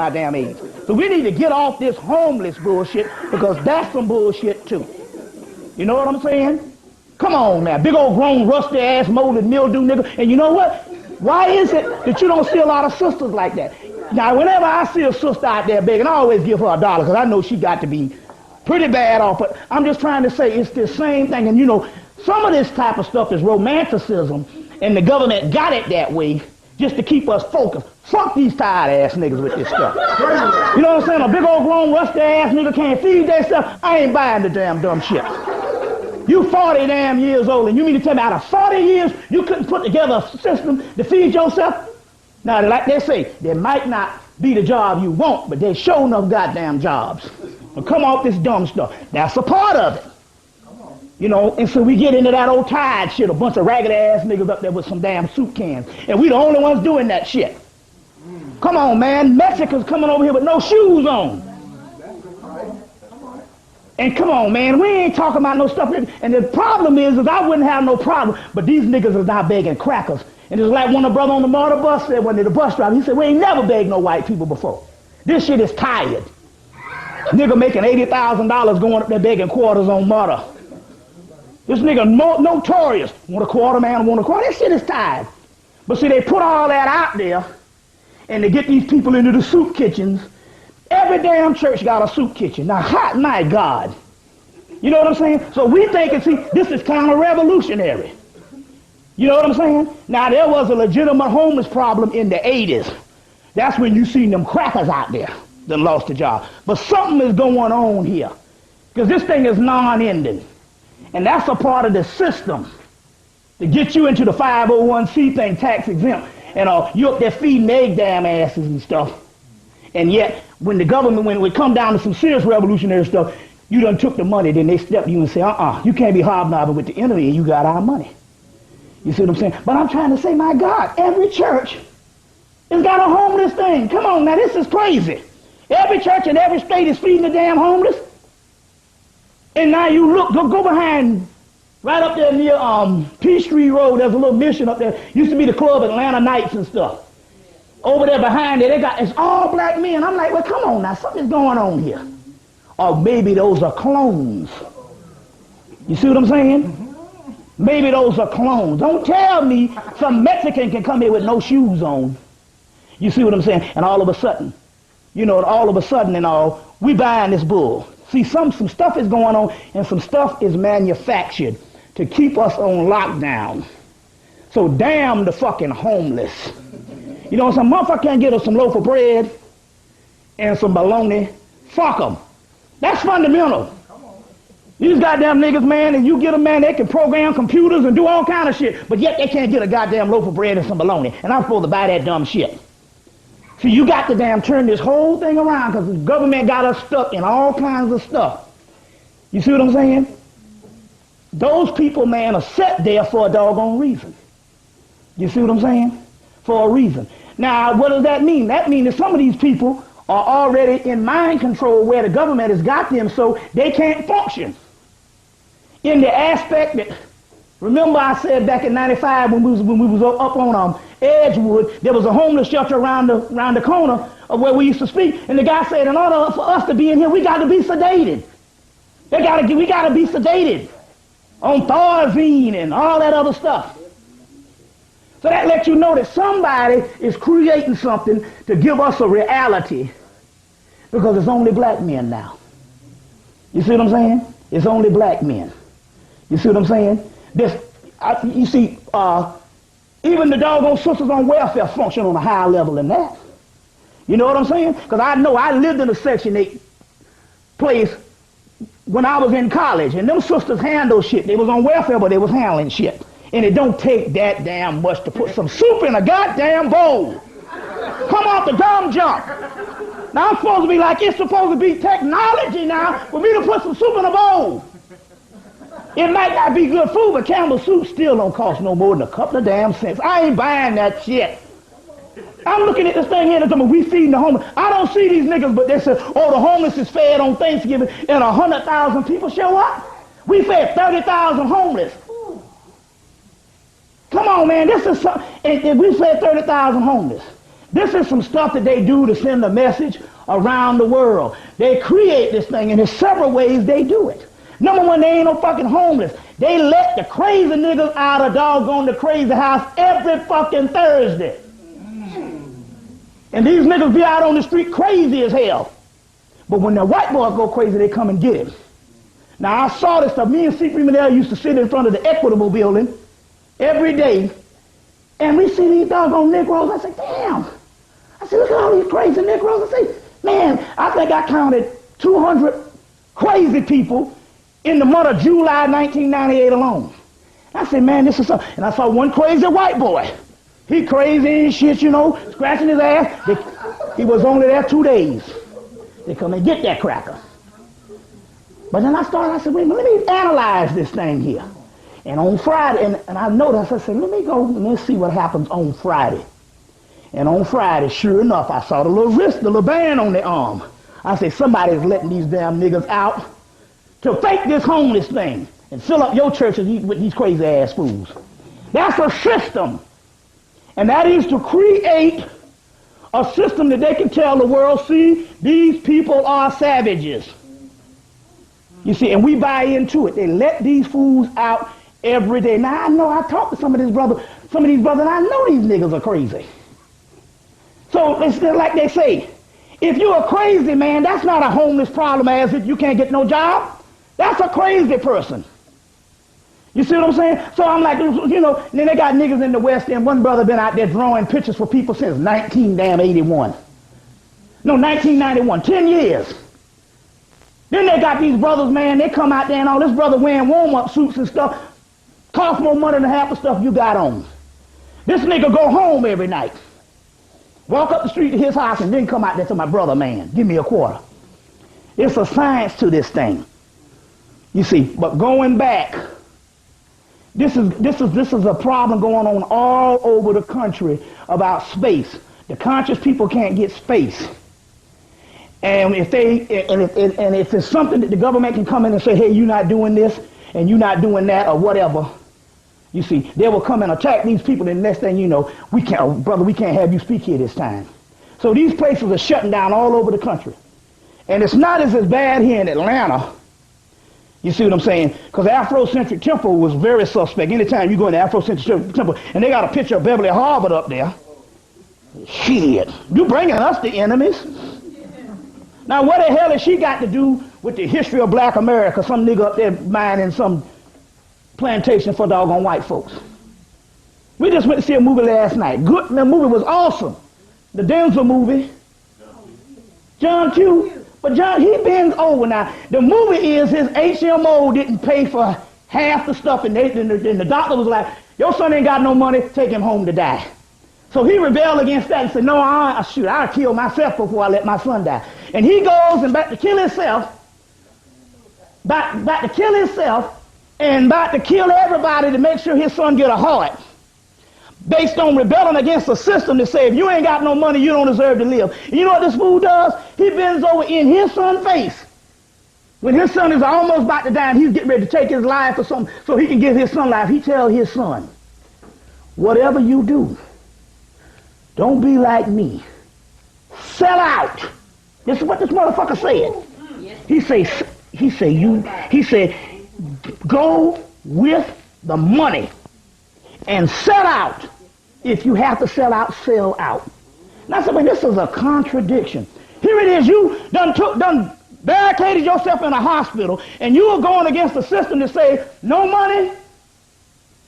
my damn age. So we need to get off this homeless bullshit, because that's some bullshit too. You know what I'm saying? Come on now, big old grown rusty ass molded mildew nigga. And you know what? Why is it that you don't see a lot of sisters like that? Now, whenever I see a sister out there begging, I always give her $1 because I know she got to be pretty bad off. But I'm just trying to say it's the same thing. And you know, some of this type of stuff is romanticism, and the government got it that way just to keep us focused. Fuck these tired ass niggas with this stuff. You know what I'm saying? A big old grown rusty ass nigga can't feed themselves. I ain't buying the damn dumb shit. You 40 damn years old, and you mean to tell me out of 40 years you couldn't put together a system to feed yourself? Now, like they say, there might not be the job you want, but they sure enough goddamn jobs. Well, come off this dumb stuff. That's a part of it. You know, and so we get into that old tired shit, a bunch of ragged ass niggas up there with some damn soup cans, and we the only ones doing that shit. Come on, man. Mexicans coming over here with no shoes on. And come on, man, we ain't talking about no stuff. And the problem is I wouldn't have no problem, but these niggas is not begging crackers. And it's like one of the brother on the motor bus said when the bus driver, he said, we ain't never begged no white people before. This shit is tired. Nigga making $80,000 going up there begging quarters on motor. This nigga notorious. Want a quarter, man, want a quarter. This shit is tired. But see, they put all that out there, and they get these people into the soup kitchens. Every damn church got a soup kitchen. Now, hot my God. You know what I'm saying? So we think, see, this is kind of revolutionary. You know what I'm saying? Now, there was a legitimate homeless problem in the 80s. That's when you seen them crackers out there that lost a job. But something is going on here, because this thing is non-ending. And that's a part of the system to get you into the 501c thing, tax exempt. And you up there feeding egg damn asses and stuff. And yet, when the government, when it come down to some serious revolutionary stuff, you done took the money, then they step you and say, you can't be hobnobbing with the enemy, and you got our money. You see what I'm saying? But I'm trying to say, my God, every church has got a homeless thing. Come on, now, this is crazy. Every church in every state is feeding the damn homeless. And now you look, go behind, right up there near Peachtree Road, there's a little mission up there. Used to be the club Atlanta Nights and stuff. Over there behind it, it's all black men. I'm like, well, come on now, something's going on here. Or maybe those are clones. You see what I'm saying? Maybe those are clones. Don't tell me some Mexican can come here with no shoes on. You see what I'm saying? And all of a sudden, we buying this bull. See, some stuff is going on, and some stuff is manufactured to keep us on lockdown. So damn the fucking homeless. You know, some motherfucker can't get us some loaf of bread and some bologna. Fuck them. That's fundamental. These goddamn niggas, man, and you get them, man, they can program computers and do all kind of shit, but yet they can't get a goddamn loaf of bread and some bologna, and I'm supposed to buy that dumb shit. See, you got to damn turn this whole thing around, because the government got us stuck in all kinds of stuff. You see what I'm saying? Those people, man, are set there for a doggone reason. You see what I'm saying? For a reason. Now, what does that mean? That means that some of these people are already in mind control where the government has got them so they can't function. In the aspect that, remember I said back in 95 when we was up on Edgewood, there was a homeless shelter around the corner of where we used to speak, and the guy said, in order for us to be in here, we got to be sedated. We got to be sedated on Thorazine and all that other stuff. So that lets you know that somebody is creating something to give us a reality, because it's only black men now. You see what I'm saying? It's only black men. You see what I'm saying? You see, even the doggone sisters on welfare function on a higher level than that. You know what I'm saying? Because I know I lived in a Section 8 place when I was in college, and them sisters handled shit. They was on welfare, but they was handling shit. And it don't take that damn much to put some soup in a goddamn bowl. Come off the dumb jump. Now I'm supposed to be like, it's supposed to be technology now for me to put some soup in a bowl. It might not be good food, but Campbell's soup still don't cost no more than a couple of damn cents. I ain't buying that shit. I'm looking at this thing here and talking, we feeding the homeless. I don't see these niggas, but they say, oh, the homeless is fed on Thanksgiving, and 100,000 people show up. We fed 30,000 homeless. Come on, man, this is something. And we fed 30,000 homeless. This is some stuff that they do to send a message around the world. They create this thing, and there's several ways they do it. Number one, they ain't no fucking homeless. They let the crazy niggas out of doggone the crazy house every fucking Thursday. And these niggas be out on the street crazy as hell. But when the white boys go crazy, they come and get him. Now, I saw this stuff. Me and C. Freeman used to sit in front of the Equitable building every day, and we see these doggone Negroes. I said, damn. I said, look at all these crazy Negroes. I said, man, I think I counted 200 crazy people in the month of July 1998 alone. I said, man, this is something. And I saw one crazy white boy. He crazy and shit, you know, scratching his ass. He was only there 2 days. They come and get that cracker. But then I said, wait a minute, let me analyze this thing here. And on Friday, and I noticed, I said, let me go and let's see what happens on Friday. And on Friday, sure enough, I saw the little wrist, the little band on their arm. I said, somebody's letting these damn niggas out to fake this homeless thing and fill up your churches with these crazy ass fools. That's a system. And that is to create a system that they can tell the world, see, these people are savages. You see, and we buy into it. They let these fools out every day. Now, I know I talked to some of these brothers, and I know these niggas are crazy. So it's like they say, if you're a crazy man, that's not a homeless problem as if you can't get no job. That's a crazy person. You see what I'm saying? So I'm like, you know, then they got niggas in the West End. One brother been out there drawing pictures for people since 1981. No, 1991, 10 years. Then they got these brothers, man, they come out there and all this brother wearing warm-up suits and stuff, cost more money than half the stuff you got on. This nigga go home every night, walk up the street to his house, and then come out there to my brother, man, give me a quarter. It's a science to this thing. You see, but going back, this is a problem going on all over the country about space. The conscious people can't get space. And if it's something that the government can come in and say, hey, you're not doing this and you're not doing that or whatever, you see, they will come and attack these people, and the next thing you know, we can't have you speak here this time. So these places are shutting down all over the country. And it's not as bad here in Atlanta. You see what I'm saying? Because the Afrocentric Temple was very suspect. Anytime you go in the Afrocentric Temple, and they got a picture of Beverly Harvard up there, shit, you bringing us the enemies. Now, what the hell has she got to do with the history of black America? Some nigga up there mining some plantation for doggone white folks. We just went to see a movie last night. Good, the movie was awesome. The Denzel movie. John Q. But John, he bends over now. The movie is his HMO didn't pay for half the stuff, and the doctor was like, your son ain't got no money, take him home to die. So he rebelled against that and said, no, I'll kill myself before I let my son die. And he goes and about to kill himself, about to kill himself, and about to kill everybody to make sure his son get a heart. Based on rebelling against a system that say, if you ain't got no money, you don't deserve to live. And you know what this fool does? He bends over in his son's face. When his son is almost about to die and he's getting ready to take his life or something so he can give his son life, he tells his son, whatever you do, don't be like me. Sell out. This is what this motherfucker said. He said, go with the money and sell out. If you have to sell out, sell out. Now, somebody, this is a contradiction. Here it is, you done barricaded yourself in a hospital, and you are going against the system to say, no money,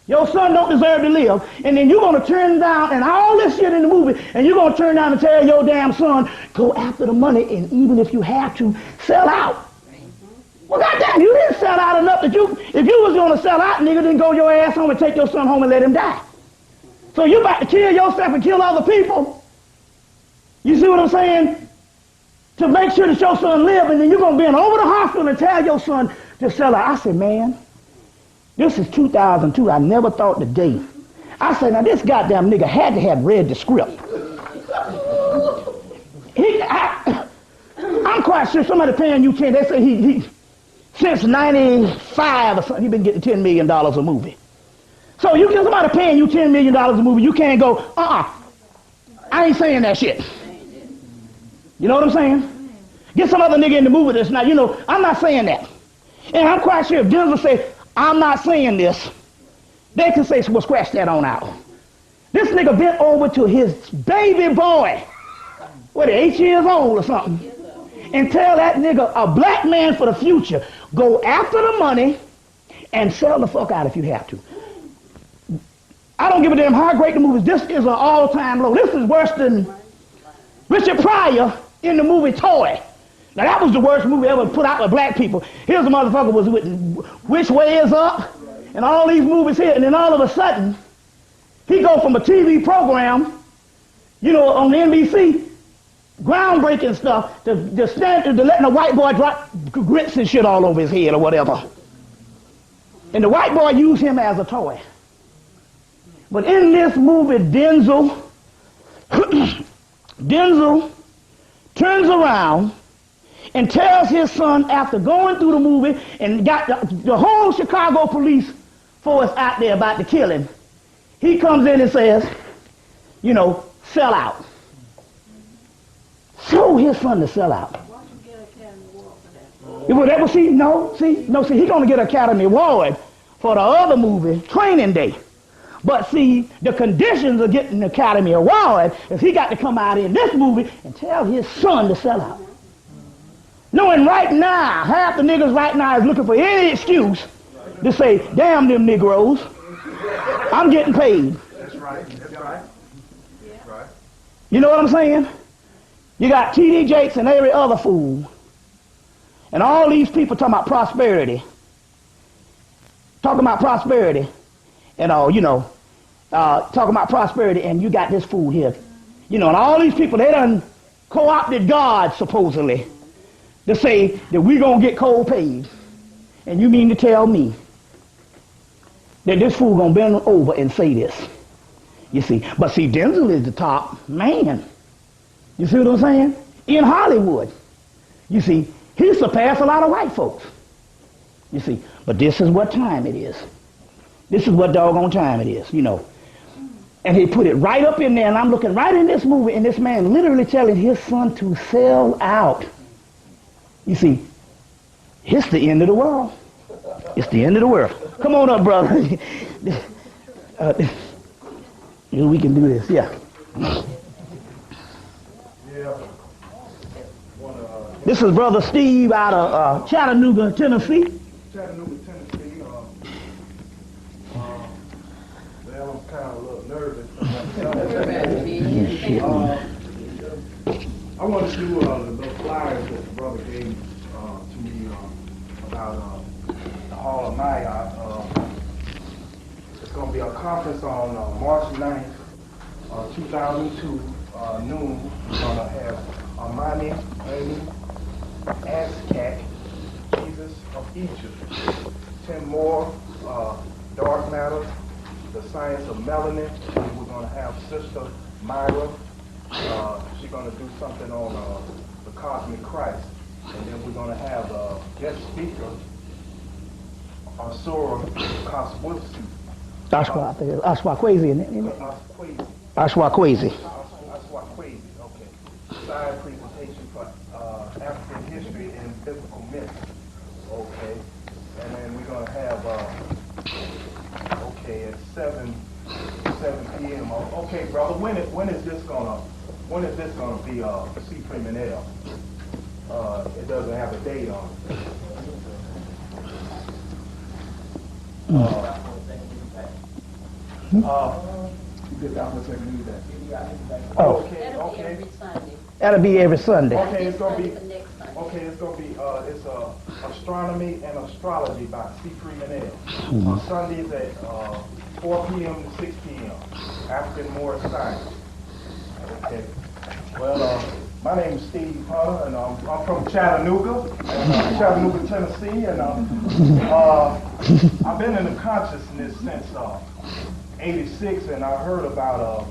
your son don't deserve to live, and then you're going to turn down, and all this shit in the movie, and you're going to turn down and tell your damn son, go after the money, and even if you have to, sell out. Well, goddamn, you didn't sell out enough that if you was going to sell out, nigga, then go your ass home and take your son home and let him die. So you about to kill yourself and kill other people. You see what I'm saying? To make sure that your son live, and then you're going to be over the hospital and tell your son to sell out. I said, man, this is 2002. I never thought the day. I said, now this goddamn nigga had to have read the script. I'm quite sure somebody paying you 10. They say he since 95 or something, he been getting $10 million a movie. So you get somebody paying you $10 million a movie, you can't go, I ain't saying that shit. You know what I'm saying? Get some other nigga in the movie that's not, I'm not saying that. And I'm quite sure if Denzel say, I'm not saying this, they can say, well, scratch that on out. This nigga bent over to his baby boy, 8 years old or something, and tell that nigga, a black man for the future, go after the money and sell the fuck out if you have to. I don't give a damn how great the movie is. This is an all-time low. This is worse than Richard Pryor in the movie Toy. Now that was the worst movie ever put out by black people. Here's a motherfucker was with Which Way Is Up and all these movies here, and then all of a sudden, he go from a TV program, on the NBC, groundbreaking stuff, to letting a white boy drop grits and shit all over his head or whatever. And the white boy used him as a toy. But in this movie, Denzel turns around and tells his son, after going through the movie and got the whole Chicago police force out there about the killing, he comes in and says, sell out. Show his son to sell out. Why don't you get an Academy Award for that? He's going to get an Academy Award for the other movie, Training Day. But see, the conditions of getting the Academy Award is he got to come out in this movie and tell his son to sell out. Knowing right now, half the niggas right now is looking for any excuse to say, damn them Negroes, I'm getting paid. That's right. You know what I'm saying? You got T.D. Jakes and every other fool. And all these people talking about prosperity. And talking about prosperity, and you got this fool here. And all these people, they done co-opted God, supposedly, to say that we're going to get cold paid. And you mean to tell me that this fool going to bend over and say this? You see. But see, Denzel is the top man. You see what I'm saying? In Hollywood. You see, he surpassed a lot of white folks. You see. But this is what time it is. This is what doggone time it is, And he put it right up in there, and I'm looking right in this movie, and this man literally telling his son to sell out. You see, it's the end of the world. It's the end of the world. Come on up, brother. We can do this, yeah. This is Brother Steve out of Chattanooga, Tennessee. I'm kind of a little nervous. I want to do the flyers that the brother gave to me about the Hall of Maya. It's going to be a conference on March 9th, 2002, noon. We're going to have Amani, Amy, Aztec, Jesus of Egypt, 10 more, dark matter, the science of melanin. And we're going to have Sister Myra. She's going to do something on the cosmic Christ. And then we're going to have a guest speaker, Asura Kaswutsu. Ashwakwezi, isn't it? Ashwakwezi. Ashwakwezi, okay. Side presentation for African history and biblical myths. Okay. And then we're going to have, at 7 p.m. Okay, brother, when is this gonna be C Criminal? It doesn't have a date on it. You get down for a second, do that. Okay. Every Sunday. That'll be every Sunday. Okay, it's gonna be it's astronomy and astrology by C. Freeman. On Sundays at 4 p.m. to 6 p.m. African Moorish Science. Okay. Well, my name is Steve Hunter, and I'm from Chattanooga, Tennessee, and I've been in the consciousness since '86, and I heard about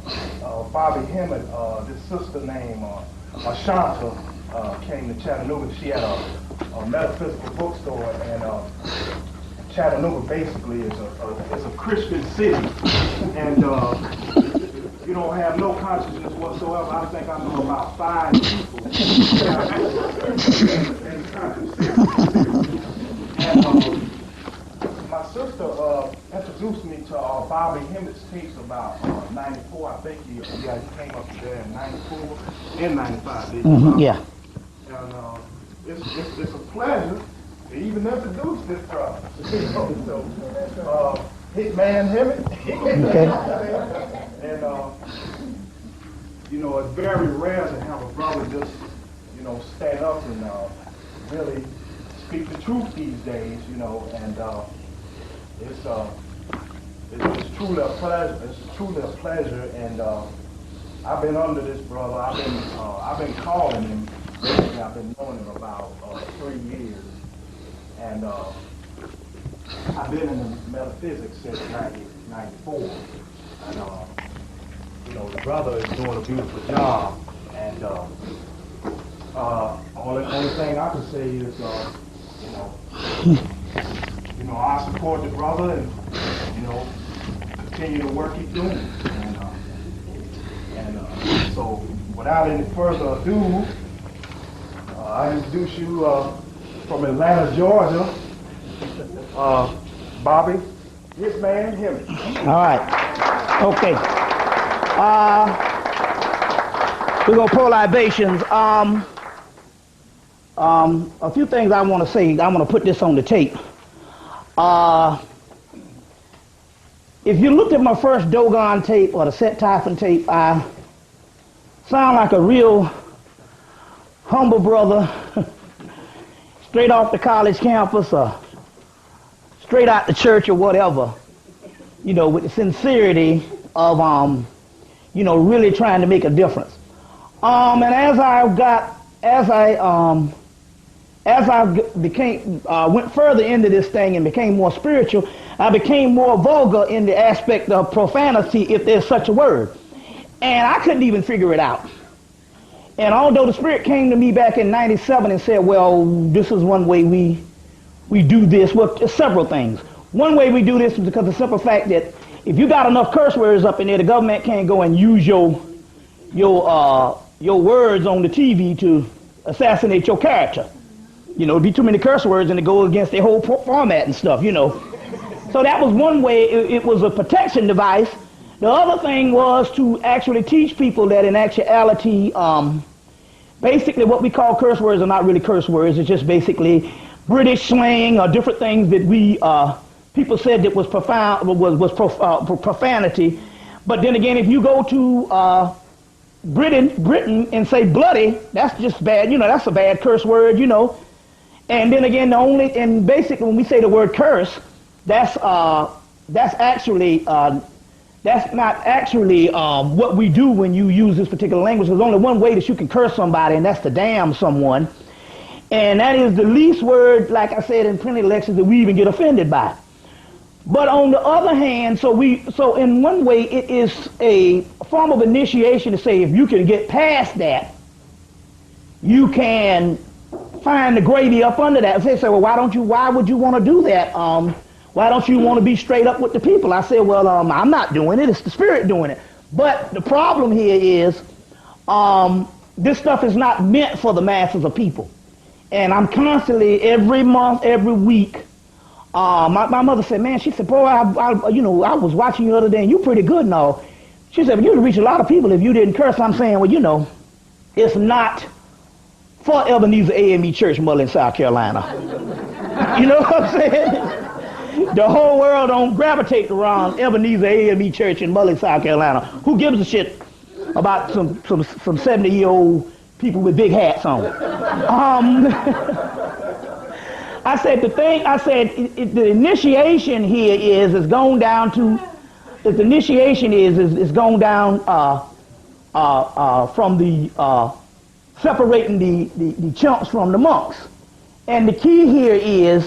Bobby Hemmitt, this sister named Ashanta came to Chattanooga. She had a metaphysical bookstore, and Chattanooga basically is a Christian city, and you don't have no consciousness whatsoever. I think I know about 5 people. And my sister introduced me to Bobby Hemmitt's tapes about 94. I think he came up there in 94 and 95. Yeah. And it's a pleasure to even introduce this brother. So, Hitman Hemmitt. Okay. And, you know, it's very rare to have a brother just, you know, stand up and really speak the truth these days, you know, and it's truly a pleasure. It's truly a pleasure, and I've been under this brother. I've been calling him. Basically, I've been knowing him about 3 years, and I've been in the metaphysics since 1994, and you know, the brother is doing a beautiful job, and only thing I can say is, you know, I support the brother, and you know, continue the work he's doing, and so without any further ado, I introduce you from Atlanta, Georgia, Bobby Hitman Hemmitt. All right. Okay. We're gonna pour libations. A few things I want to say. I want to put this on the tape. If you looked at my first Dogon tape or the Set Typhon tape, I sound like a real humble brother, straight off the college campus or straight out the church or whatever, you know, with the sincerity of, you know, really trying to make a difference. And as I went further into this thing and became more spiritual, I became more vulgar in the aspect of profanity, if there's such a word. And I couldn't even figure it out. And although the Spirit came to me back in '97 and said, well, this is one way we do this, well, several things. One way we do this is because of the simple fact that if you got enough curse words up in there, the government can't go and use your words on the TV to assassinate your character. You know, it'd be too many curse words and it go against their whole format and stuff, you know. So that was one way. It was a protection device. The other thing was to actually teach people that in actuality, basically what we call curse words are not really curse words. It's just basically British slang or different things that we people said that was profanity. But then again, if you go to Britain and say bloody, that's just bad. You know, that's a bad curse word. You know. And then again, basically when we say the word curse, that's actually that's not actually what we do when you use this particular language. There's only one way that you can curse somebody, and that's to damn someone. And that is the least word, like I said in plenty of lectures, that we even get offended by. But on the other hand, so in one way, it is a form of initiation to say if you can get past that, you can find the gravy up under that. They say, well, why would you want to do that? Why don't you want to be straight up with the people? I said, well, I'm not doing it. It's the Spirit doing it. But the problem here is this stuff is not meant for the masses of people. And I'm constantly, every month, every week, my mother said, man, she said, boy, I was watching you the other day and you're pretty good and all. She said, but you'd reach a lot of people if you didn't curse. I'm saying, well, you know, it's not for Ebenezer AME Church, Mullin, South Carolina. You know what I'm saying? The whole world don't gravitate around Ebenezer AME Church in Mullin, South Carolina. Who gives a shit about some 70-year-old people with big hats on? I said the initiation here is going down to, if the initiation is going down from the separating the chunks from the monks. And the key here is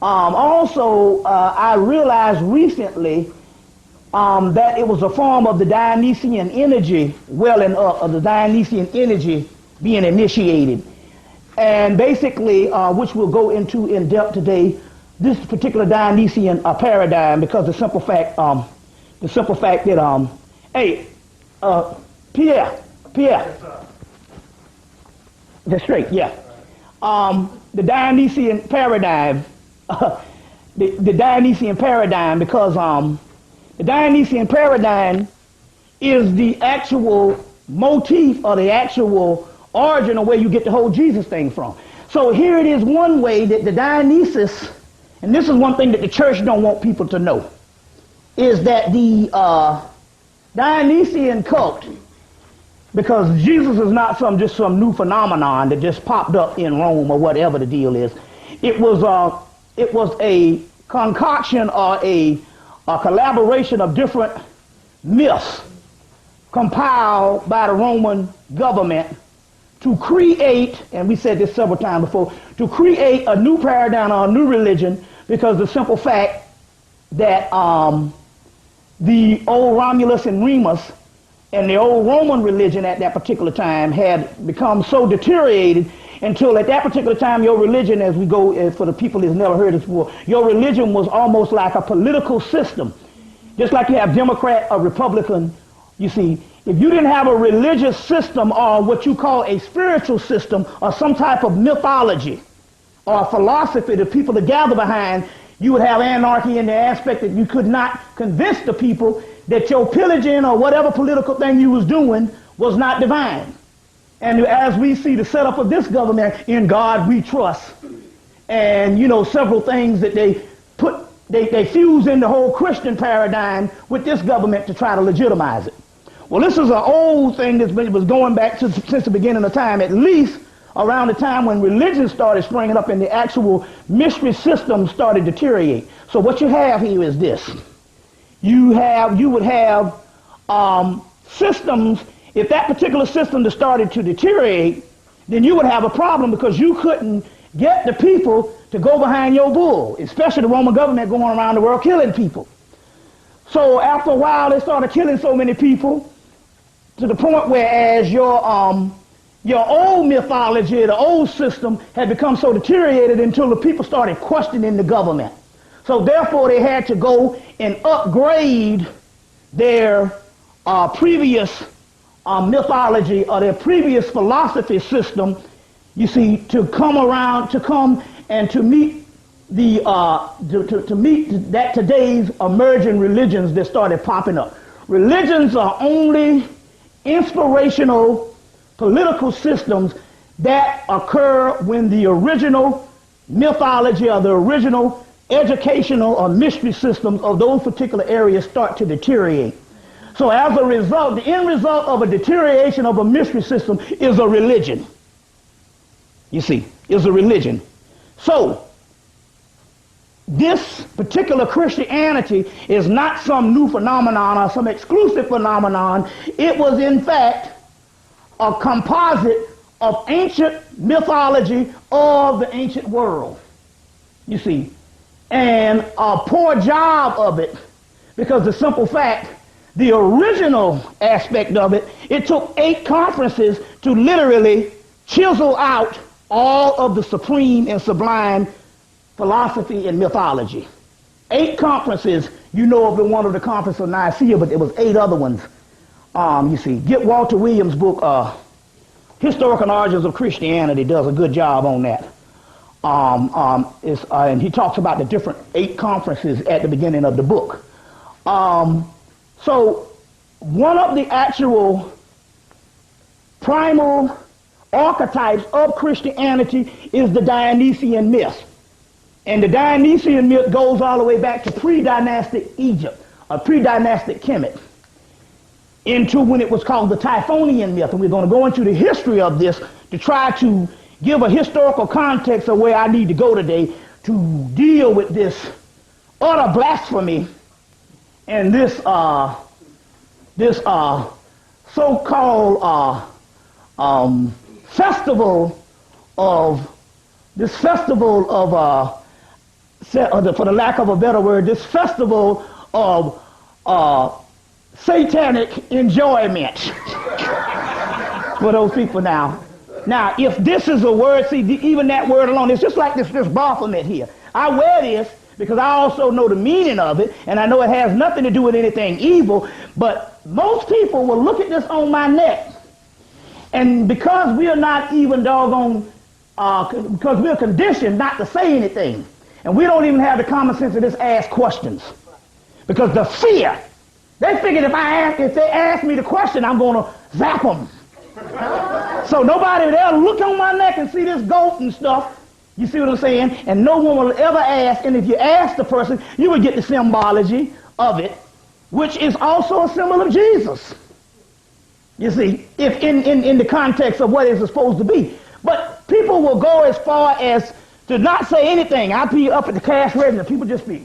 also I realized recently that it was a form of the Dionysian energy welling up, of the Dionysian energy being initiated. And basically, which we'll go into in depth today, this particular Dionysian paradigm, because the simple fact, The simple fact that, hey, Pierre, that's straight, yeah. The Dionysian paradigm, the Dionysian paradigm, because the Dionysian paradigm is the actual motif or the actual origin of where you get the whole Jesus thing from. So here it is one way that the Dionysus, and this is one thing that the church don't want people to know, is that the Dionysian cult, because Jesus is not just some new phenomenon that just popped up in Rome or whatever the deal is. It was a concoction or a collaboration of different myths compiled by the Roman government to create, and we said this several times before, to create a new paradigm or a new religion, because the simple fact that the old Romulus and Remus and the old Roman religion at that particular time had become so deteriorated until at that particular time your religion, as we go, for the people who've never heard this before, your religion was almost like a political system. Just like you have Democrat or Republican, you see, if you didn't have a religious system or what you call a spiritual system or some type of mythology or philosophy that people to gather behind, you would have anarchy in the aspect that you could not convince the people that your pillaging or whatever political thing you was doing was not divine. And as we see the setup of this government, in God we trust, and you know, several things that they fuse in the whole Christian paradigm with this government to try to legitimize it. Well, this is an old thing that was going back since the beginning of time, at least around the time when religion started springing up and the actual mystery system started to deteriorate. So what you have here is this. You would have systems. If that particular system started to deteriorate, then you would have a problem, because you couldn't get the people to go behind your bull, especially the Roman government going around the world killing people. So after a while, they started killing so many people to the point where as your old mythology, the old system, had become so deteriorated until the people started questioning the government. So therefore, they had to go and upgrade their previous mythology or their previous philosophy system, you see, to come and to meet that today's emerging religions that started popping up. Religions are only inspirational political systems that occur when the original mythology or the original educational or mystery systems of those particular areas start to deteriorate. So as a result, the end result of a deterioration of a mystery system is a religion. You see, is a religion. So this particular Christianity is not some new phenomenon or some exclusive phenomenon. It was in fact a composite of ancient mythology of the ancient world. You see, and a poor job of it, because the simple fact, the original aspect of it, it took 8 conferences to literally chisel out all of the supreme and sublime philosophy and mythology. 8 conferences. You know of one of the conferences of Nicaea, but there was 8 other ones. You see, get Walter Williams' book, Historical Origins of Christianity, does a good job on that. And he talks about the different 8 conferences at the beginning of the book. So one of the actual primal archetypes of Christianity is the Dionysian myth. And the Dionysian myth goes all the way back to pre-dynastic Egypt, or pre-dynastic Hemmitt, into when it was called the Typhonian myth. And we're going to go into the history of this to try to give a historical context of where I need to go today to deal with this utter blasphemy and this so-called festival of for the lack of a better word, this festival of satanic enjoyment for those people now. Now, if this is a word, see, even that word alone, it's just like this Baphomet here. I wear this because I also know the meaning of it, and I know it has nothing to do with anything evil, but most people will look at this on my neck, and because we are not even doggone, because we're conditioned not to say anything, and we don't even have the common sense to just ask questions, because the fear, they figured if they ask me the question, I'm going to zap them. So nobody, they'll look on my neck and see this goat and stuff. You see what I'm saying? And no one will ever ask. And if you ask the person, you would get the symbology of it, which is also a symbol of Jesus. You see, if in the context of what it's supposed to be. But people will go as far as to not say anything. I'll be up at the cash register, people just be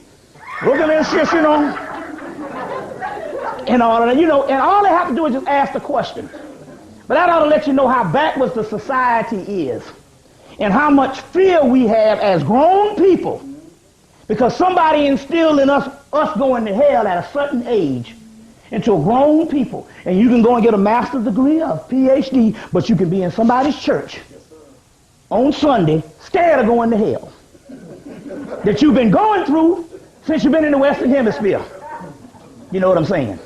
looking at this shit, you know, and all of that, you know, and all they have to do is just ask the question. But that ought to let you know how backwards the society is and how much fear we have as grown people because somebody instilled in us going to hell at a certain age into a grown people. And you can go and get a master's degree, a PhD, but you can be in somebody's church on Sunday scared of going to hell that you've been going through since you've been in the Western Hemisphere. You know what I'm saying?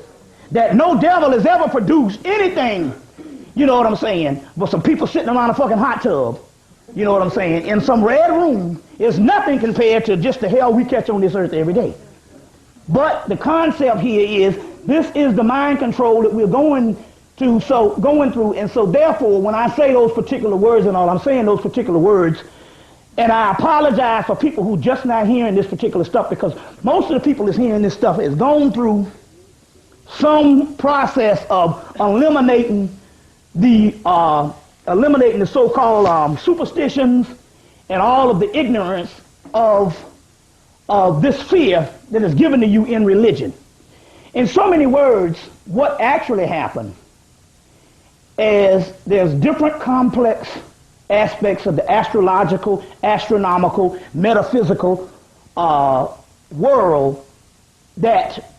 That no devil has ever produced anything, you know what I'm saying, but some people sitting around a fucking hot tub, you know what I'm saying, in some red room is nothing compared to just the hell we catch on this earth every day. But the concept here is this is the mind control that we're going through, and so therefore when I say those particular words and all, I'm saying those particular words, and I apologize for people who just not hearing this particular stuff because most of the people that's hearing this stuff is going through some process of eliminating the so-called superstitions and all of the ignorance of this fear that is given to you in religion. In so many words, what actually happened is there's different complex aspects of the astrological, astronomical, metaphysical world that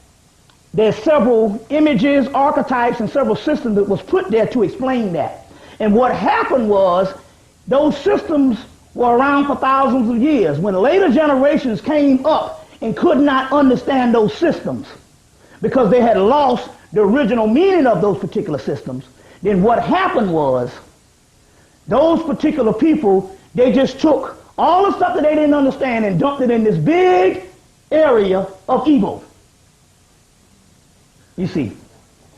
there's several images, archetypes, and several systems that was put there to explain that. And what happened was those systems were around for thousands of years. When later generations came up and could not understand those systems because they had lost the original meaning of those particular systems, then what happened was those particular people, they just took all the stuff that they didn't understand and dumped it in this big area of evil. You see.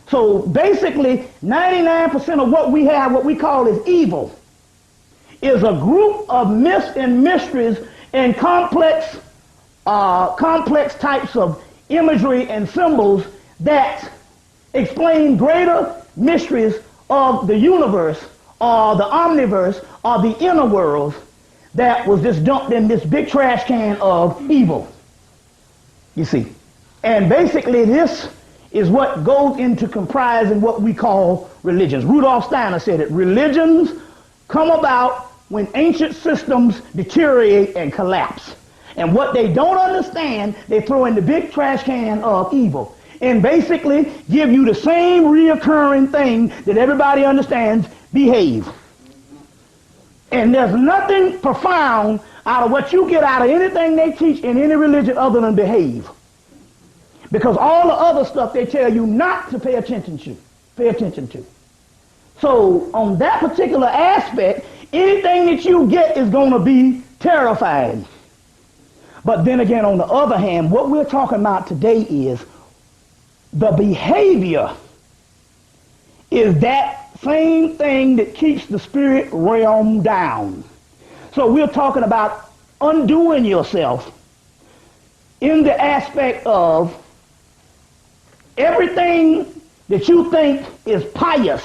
So basically, 99% of what we have, what we call is evil, is a group of myths and mysteries and complex types of imagery and symbols that explain greater mysteries of the universe or the omniverse or the inner worlds that was just dumped in this big trash can of evil. You see. And basically this is what goes into comprising what we call religions. Rudolf Steiner said it. Religions come about when ancient systems deteriorate and collapse. And what they don't understand, they throw in the big trash can of evil. And basically give you the same reoccurring thing that everybody understands, behave. And there's nothing profound out of what you get out of anything they teach in any religion other than behave. Because all the other stuff they tell you not to pay attention to. So on that particular aspect, anything that you get is going to be terrifying. But then again, on the other hand, what we're talking about today is the behavior is that same thing that keeps the spirit realm down. So we're talking about undoing yourself in the aspect of everything that you think is pious,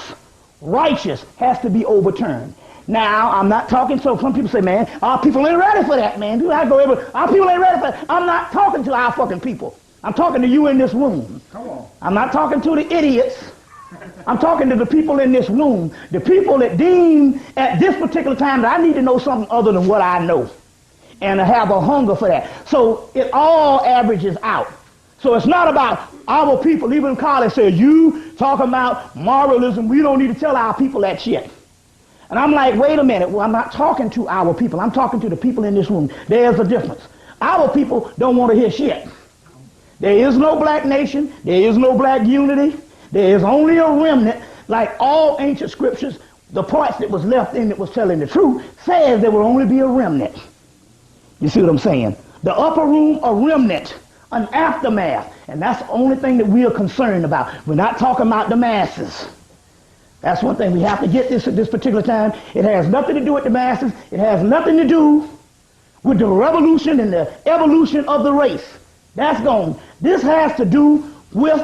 righteous, has to be overturned. Now, I'm not talking, so some people say, man, our people ain't ready for that, man. Our people ain't ready for that. I'm not talking to our fucking people. I'm talking to you in this room. Come on. I'm not talking to the idiots. I'm talking to the people in this room, the people that deem at this particular time that I need to know something other than what I know and to have a hunger for that. So it all averages out. So it's not about our people. Even college said, you talking about moralism, we don't need to tell our people that shit. And I'm like, wait a minute, well, I'm not talking to our people. I'm talking to the people in this room. There's a difference. our people don't want to hear shit. There is no black nation. There is no black unity. There is only a remnant. Like all ancient scriptures, the parts that was left in that was telling the truth says there will only be a remnant. You see what I'm saying? The upper room, a remnant, an aftermath. And that's the only thing that we are concerned about. We're not talking about the masses. That's one thing we have to get this at this particular time. It has nothing to do with the masses. It has nothing to do with the revolution and the evolution of the race. That's gone. This has to do with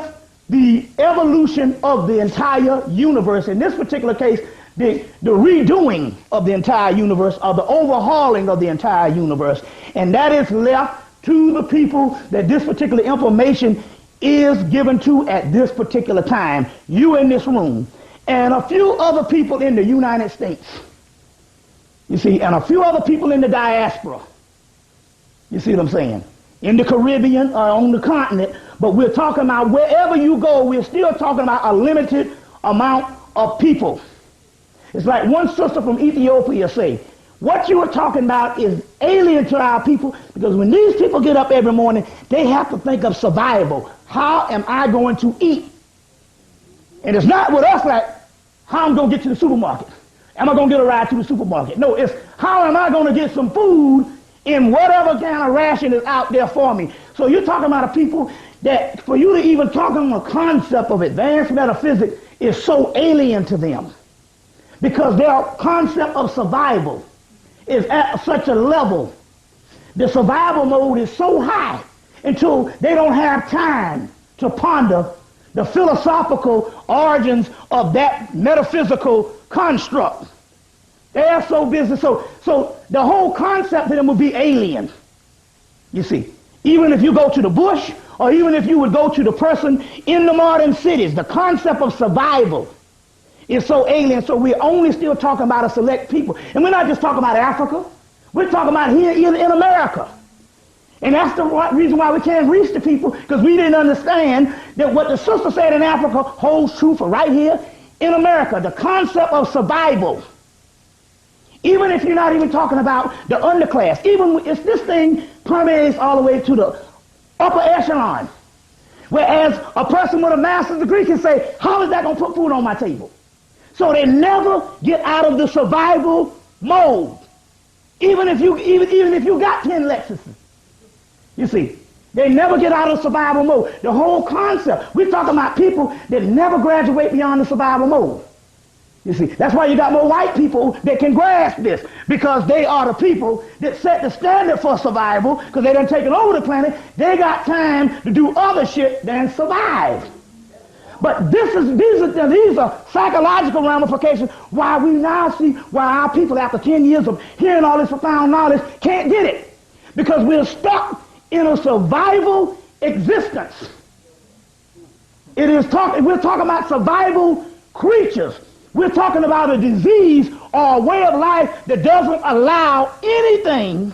the evolution of the entire universe. In this particular case, the redoing of the entire universe, or the overhauling of the entire universe. And that is left to the people that this particular information is given to at this particular time. You in this room. And a few other people in the United States. You see, and a few other people in the diaspora. You see what I'm saying? In the Caribbean or on the continent. But we're talking about wherever you go, we're still talking about a limited amount of people. It's like one sister from Ethiopia say, what you are talking about is alien to our people, because when these people get up every morning, they have to think of survival. How am I going to eat? And it's not with us like, how I'm going to get to the supermarket. Am I going to get a ride to the supermarket? No, it's how am I going to get some food in whatever kind of ration is out there for me. So you're talking about a people that for you to even talk on the concept of advanced metaphysics is so alien to them. Because their concept of survival is at such a level. The survival mode is so high until they don't have time to ponder the philosophical origins of that metaphysical construct. They are so busy. So the whole concept to them will be alien. You see, even if you go to the bush, or even if you would go to the person in the modern cities, the concept of survival is so alien. So we're only still talking about a select people. And we're not just talking about Africa. We're talking about here in America. And that's the reason why we can't reach the people, because we didn't understand that what the sister said in Africa holds true for right here in America. The concept of survival. Even if you're not even talking about the underclass, even if this thing permeates all the way to the upper echelon. Whereas a person with a master's degree can say, how is that going to put food on my table? So they never get out of the survival mode. Even if you got 10 Lexuses. You see, they never get out of survival mode. The whole concept, we're talking about people that never graduate beyond the survival mode. You see, that's why you got more white people that can grasp this, because they are the people that set the standard for survival, because they done taken over the planet. They got time to do other shit than survive. But these are psychological ramifications why we now see why our people, after 10 years of hearing all this profound knowledge, can't get it. Because we're stuck in a survival existence. We're talking about survival creatures. We're talking about a disease or a way of life that doesn't allow anything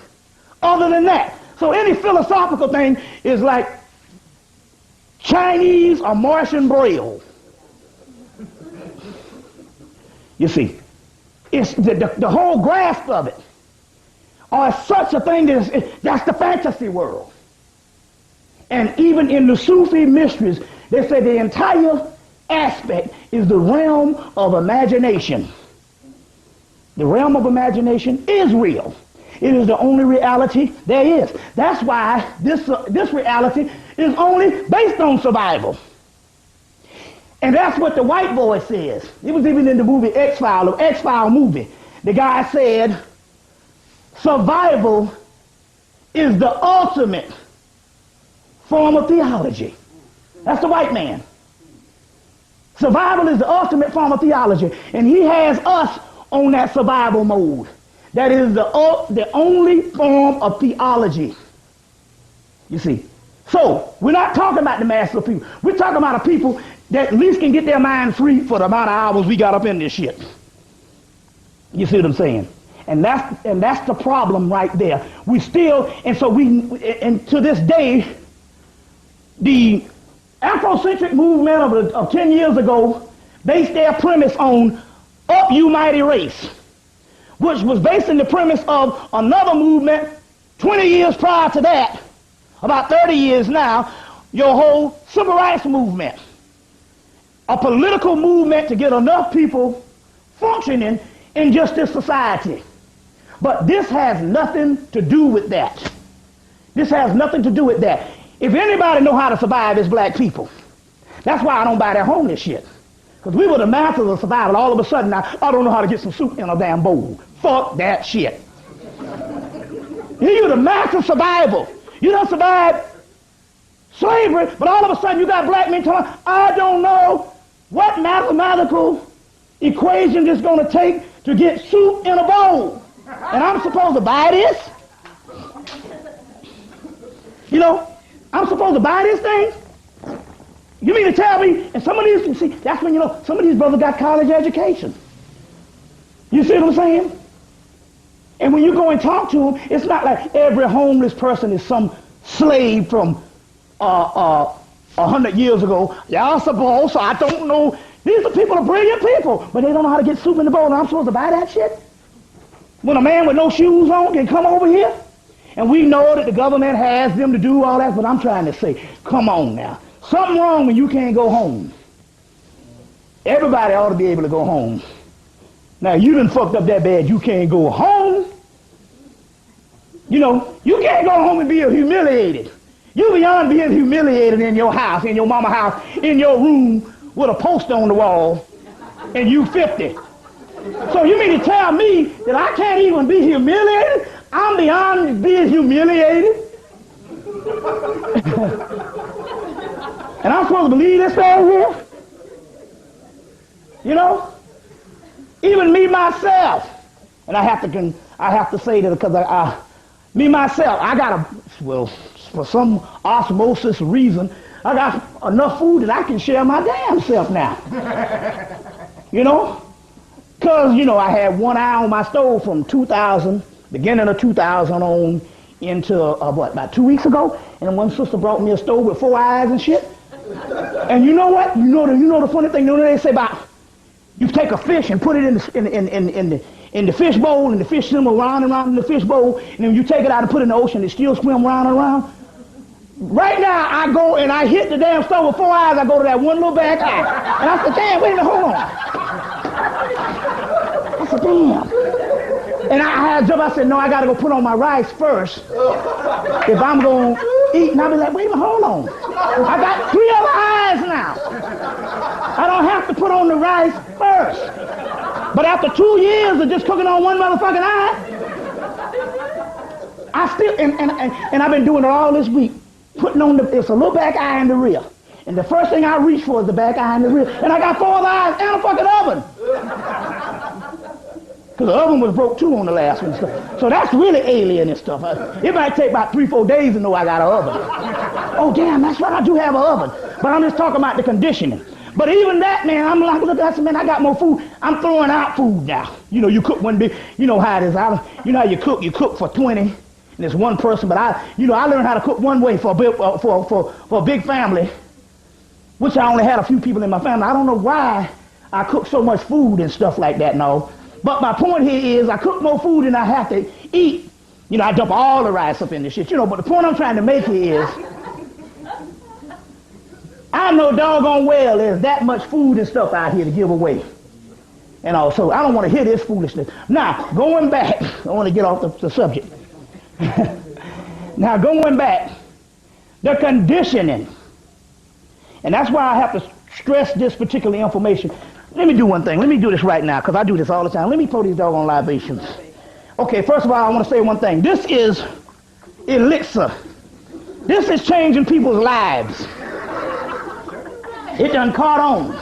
other than that. So any philosophical thing is like Chinese or Martian Braille. You see, it's the whole grasp of it. Or such a thing that's the fantasy world. And even in the Sufi mysteries, they say the entire aspect is the realm of imagination. The realm of imagination is real. It is the only reality there is. That's why this reality is only based on survival. And that's what the white boy says. It was even in the movie X-Files, the X-Files movie. The guy said, survival is the ultimate form of theology. That's the white man. Survival is the ultimate form of theology. And he has us on that survival mode. That is the only form of theology. You see. So, we're not talking about the mass of people. We're talking about a people that at least can get their minds free for the amount of hours we got up in this shit. You see what I'm saying? And that's the problem right there. We still, and to this day, the Afrocentric movement of 10 years ago based their premise on Up You Mighty Race, which was based on the premise of another movement 20 years prior to that, about 30 years now, your whole civil rights movement, a political movement to get enough people functioning in just this society. But this has nothing to do with that. This has nothing to do with that. If anybody know how to survive, it's black people. That's why I don't buy that homeless shit. Because we were the masters of survival. All of a sudden now, I don't know how to get some soup in a damn bowl. Fuck that shit. You're the master of survival. You don't survive slavery, but all of a sudden you got black men telling, I don't know what mathematical equation it's going to take to get soup in a bowl. And I'm supposed to buy this? You know, I'm supposed to buy this thing? You mean to tell me, and some of these, see, that's when you know, some of these brothers got college education. You see what I'm saying? And when you go and talk to them, it's not like every homeless person is some slave from 100 years ago. Y'all suppose, so I don't know. These are people, are brilliant people, but they don't know how to get soup in the bowl, and I'm supposed to buy that shit? When a man with no shoes on can come over here? And we know that the government has them to do all that, but I'm trying to say, come on now. Something wrong when you can't go home. Everybody ought to be able to go home. Now, you done fucked up that bad, you can't go home. You know, you can't go home and be humiliated. You're beyond being humiliated in your house, in your mama's house, in your room with a poster on the wall, and you 50. So you mean to tell me that I can't even be humiliated? I'm beyond being humiliated? And I'm supposed to believe this right here? You know? Even me myself, and I have to say that because me myself, I got for some osmosis reason, I got enough food that I can share my damn self now. You know? Because, you know, I had one eye on my stove from 2000, beginning of 2000 on into, about 2 weeks ago, and one sister brought me a stove with 4 eyes and shit. And you know what? You know the funny thing, you know what they say about, you take a fish and put it in the fish bowl, and the fish swim around and around in the fish bowl, and then you take it out and put it in the ocean, it still swim round and around. Right now, I go and I hit the damn stove with 4 eyes, I go to that one little back eye. And I said, damn, wait a minute, hold on. I said, damn. And I said, no, I got to go put on my rice first if I'm going to eat. And I be like, wait a minute, hold on. I got 3 other eyes now. I don't have to put on the rice first. But after 2 years of just cooking on one motherfucking eye, I still, and I've been doing it all this week, putting on it's a little back eye in the rear. And the first thing I reach for is the back eye in the rear. And I got 4 other eyes and a fucking oven. Because the oven was broke too on the last one. So that's really alien and stuff. It might take about 3-4 days to know I got an oven. Oh, damn, that's right, I do have an oven. But I'm just talking about the conditioning. But even that, man, I'm like, look, I said, man, I got more food. I'm throwing out food now. You know, you cook one big, you know how it is. You know how you cook for 20, and it's one person. But I learned how to cook one way for a big family, which I only had a few people in my family. I don't know why I cook so much food and stuff like that, no. But my point here is I cook more food than I have to eat. You know, I dump all the rice up in this shit, you know. But the point I'm trying to make here is, I know doggone well there's that much food and stuff out here to give away. And also, I don't want to hear this foolishness. Now, going back, I want to get off the subject. Now, going back, the conditioning. And that's why I have to stress this particular information. Let me do one thing. Let me do this right now, because I do this all the time. Let me throw these doggone libations. Okay, first of all, I want to say one thing. This is elixir. This is changing people's lives. It done caught on.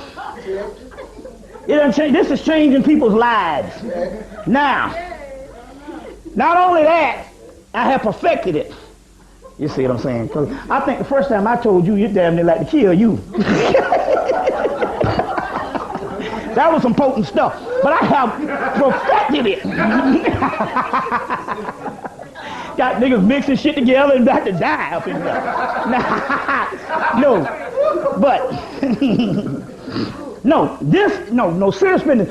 It done changed. This is changing people's lives. Now, not only that, I have perfected it. You see what I'm saying? Because I think the first time I told you, you damn near like to kill you. That was some potent stuff. But I have perfected it. Got niggas mixing shit together and about to die up in there. No. But, no, serious business.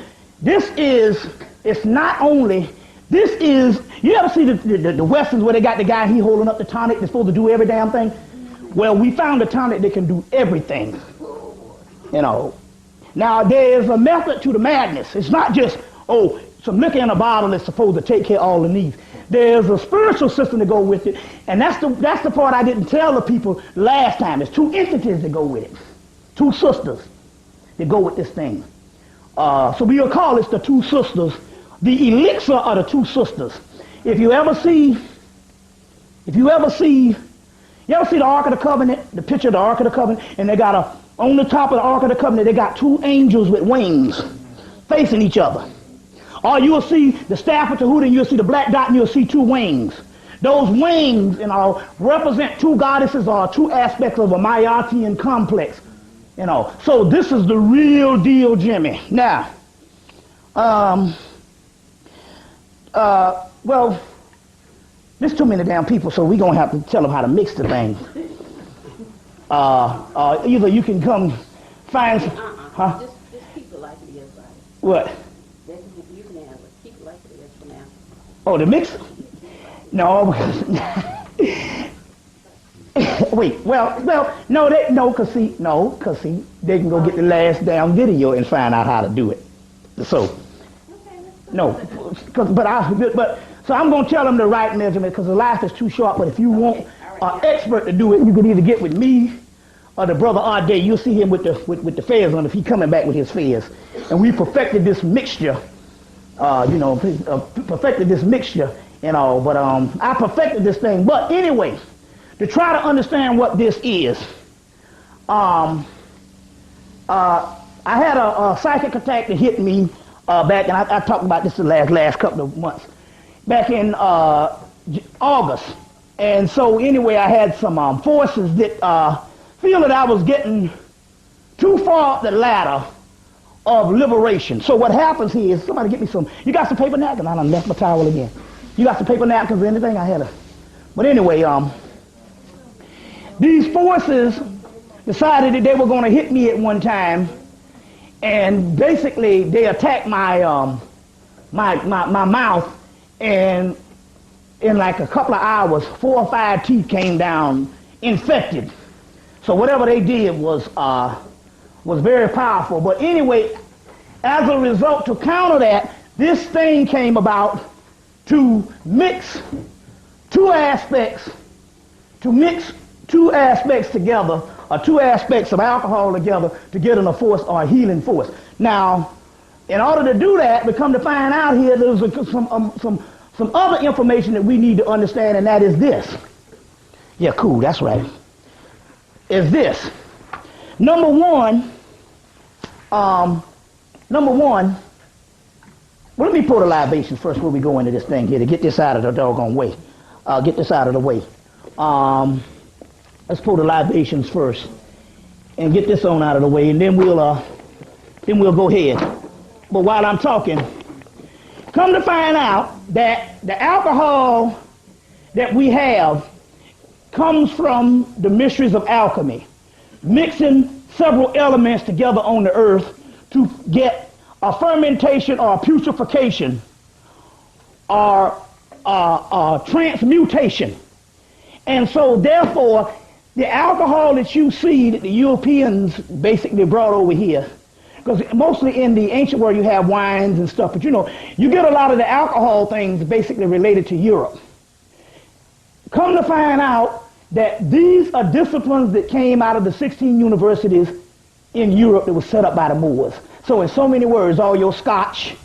It's not only This is, you ever see the Westerns where they got the guy, he holding up the tonic that's supposed to do every damn thing? Well, we found a tonic that can do everything. You know. Now, there is a method to the madness. It's not just, oh, some liquor in a bottle is supposed to take care of all the needs. There's a spiritual system to go with it, and that's the part I didn't tell the people last time. There's two entities that go with it. Two sisters that go with this thing. So we'll call this the two sisters. The elixir are the two sisters. If you ever see the Ark of the Covenant, the picture of the Ark of the Covenant, and they got on the top of the Ark of the Covenant, they got two angels with wings facing each other. Or you'll see the staff of Tahuti, and you'll see the black dot, and you'll see two wings. Those wings, represent two goddesses or two aspects of a Mayatian complex. So this is the real deal, Jimmy. Now, well, there's too many damn people, so we're gonna have to tell them how to mix the thing. Either you can come find some, huh? Just keep it like it is, right? What? You can have it. Keep it like it is for now. Oh, the mix? No. Wait. No, cause see, they can go get the last damn video and find out how to do it. So, no, so I'm gonna tell them the right measurement because the life is too short. But if you want an expert to do it, you can either get with me or the brother Ade. You'll see him with the fez on if he coming back with his fez. And we perfected this mixture. Perfected this mixture and all. But I perfected this thing. But anyway, to try to understand what this is, I had a psychic attack that hit me back, and I talked about this the last couple of months, back in August. And so anyway, I had some forces that feel that I was getting too far up the ladder of liberation. So what happens here is, somebody get me some, you got some paper napkins? I done left my towel again. You got some paper napkins or anything? I had a, but anyway, these forces decided that they were going to hit me at one time, and basically they attacked my mouth, and in like a couple of hours, 4 or 5 teeth came down infected. So whatever they did was very powerful. But anyway, as a result, to counter that, this thing came about to mix two aspects together, or two aspects of alcohol together to get in a force or a healing force. Now, in order to do that, we come to find out here there's some other information that we need to understand, and that is this. Yeah, cool, that's right. Is this. Number one, well, let me pour the libations first before we go into this thing here to get this out of the doggone way. Get this out of the way. Let's pour the libations first and get this on out of the way, and then we'll go ahead. But while I'm talking, come to find out that the alcohol that we have comes from the mysteries of alchemy, mixing several elements together on the earth to get a fermentation or a putrefaction or transmutation. And so therefore, the alcohol that you see that the Europeans basically brought over here, because mostly in the ancient world you have wines and stuff, but you get a lot of the alcohol things basically related to Europe. Come to find out that these are disciplines that came out of the 16 universities in Europe that was set up by the Moors. So in so many words, all your scotch,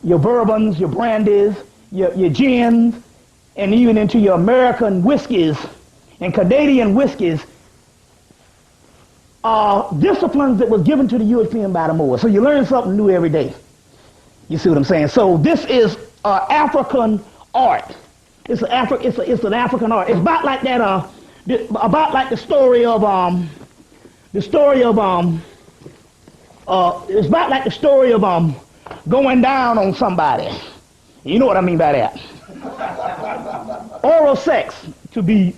your bourbons, your brandies, your gins, and even into your American whiskeys and Canadian whiskeys are disciplines that was given to the European by the Moors. So you learn something new every day. You see what I'm saying? So this is African art. It's an African art. It's about like that. About like the story of it's about like the story of going down on somebody. You know what I mean by that. Oral sex, to be